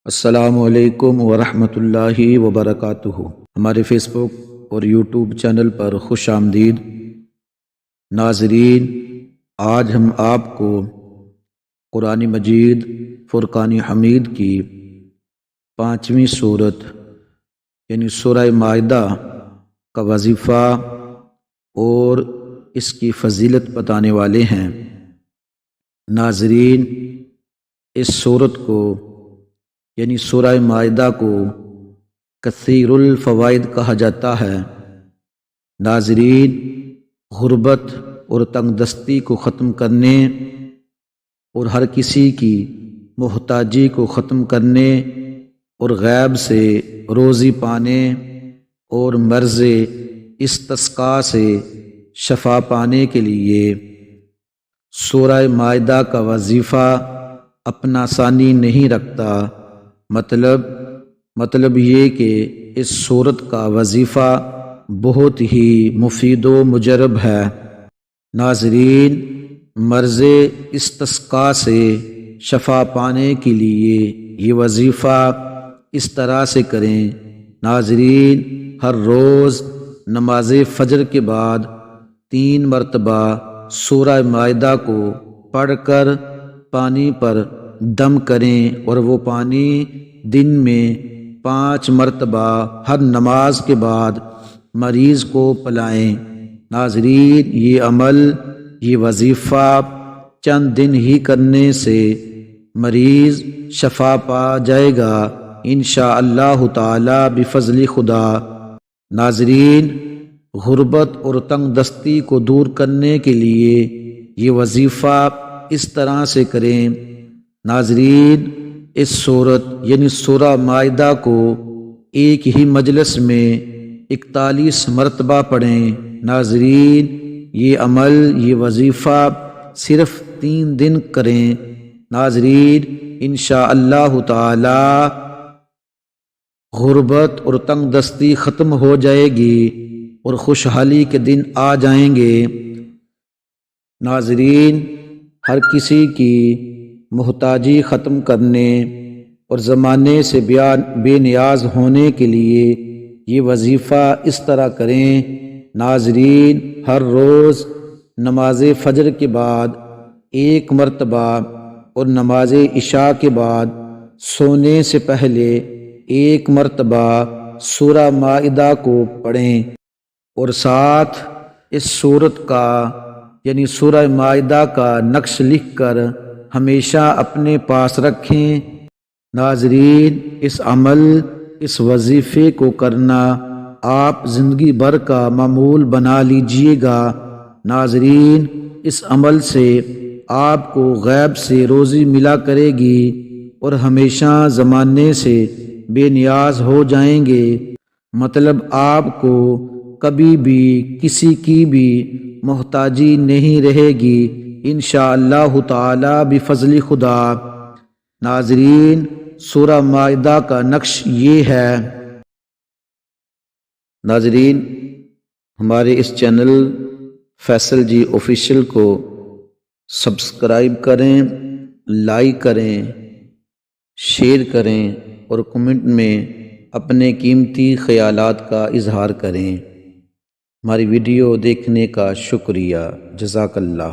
السلام علیکم ورحمۃ اللہ وبرکاتہ۔ ہمارے فیس بک اور یوٹیوب چینل پر خوش آمدید ناظرین۔ آج ہم آپ کو قرآن مجید فرقان حمید کی 5ویں سورت یعنی سورہ مائدہ کا وظیفہ اور اس کی فضیلت بتانے والے ہیں۔ ناظرین، اس سورت کو یعنی سورہ مائدہ کو کثیر الفوائد کہا جاتا ہے۔ ناظرین، غربت اور تنگ دستی کو ختم کرنے اور ہر کسی کی محتاجی کو ختم کرنے اور غیب سے روزی پانے اور مرض استسقاء سے شفا پانے کے لیے سورہ مائدہ کا وظیفہ اپنا ثانی نہیں رکھتا۔ مطلب یہ کہ اس سورت کا وظیفہ بہت ہی مفید و مجرب ہے۔ ناظرین، مرض استسقاء سے شفا پانے کے لیے یہ وظیفہ اس طرح سے کریں۔ ناظرین، ہر روز نماز فجر کے بعد 3 مرتبہ سورہ مائدہ کو پڑھ کر پانی پر دم کریں اور وہ پانی دن میں 5 مرتبہ ہر نماز کے بعد مریض کو پلائیں۔ ناظرین، یہ عمل، یہ وظیفہ چند دن ہی کرنے سے مریض شفا پا جائے گا انشاءاللہ تعالی بفضل خدا۔ ناظرین، غربت اور تنگ دستی کو دور کرنے کے لیے یہ وظیفہ اس طرح سے کریں۔ ناظرین، اس سورت یعنی سورہ مائدہ کو ایک ہی مجلس میں 41 مرتبہ پڑھیں۔ ناظرین، یہ عمل، یہ وظیفہ صرف 3 دن کریں۔ ناظرین، انشاءاللہ تعالی غربت اور تنگ دستی ختم ہو جائے گی اور خوشحالی کے دن آ جائیں گے۔ ناظرین، ہر کسی کی محتاجی ختم کرنے اور زمانے سے بے نیاز ہونے کے لیے یہ وظیفہ اس طرح کریں۔ ناظرین، ہر روز نماز فجر کے بعد 1 مرتبہ اور نماز عشاء کے بعد سونے سے پہلے 1 مرتبہ سورہ مائدہ کو پڑھیں اور ساتھ اس سورت کا یعنی سورہ مائدہ کا نقش لکھ کر ہمیشہ اپنے پاس رکھیں۔ ناظرین، اس عمل، اس وظیفے کو کرنا آپ زندگی بھر کا معمول بنا لیجئے گا۔ ناظرین، اس عمل سے آپ کو غیب سے روزی ملا کرے گی اور ہمیشہ زمانے سے بے نیاز ہو جائیں گے۔ مطلب آپ کو کبھی بھی کسی کی بھی محتاجی نہیں رہے گی انشاءاللہ تعالی بفضل خدا۔ ناظرین، سورہ مائدہ کا نقش یہ ہے۔ ناظرین، ہمارے اس چینل فیصل جی آفیشیل کو سبسکرائب کریں، لائک کریں، شیئر کریں اور کمنٹ میں اپنے قیمتی خیالات کا اظہار کریں۔ ہماری ویڈیو دیکھنے کا شکریہ۔ جزاک اللہ۔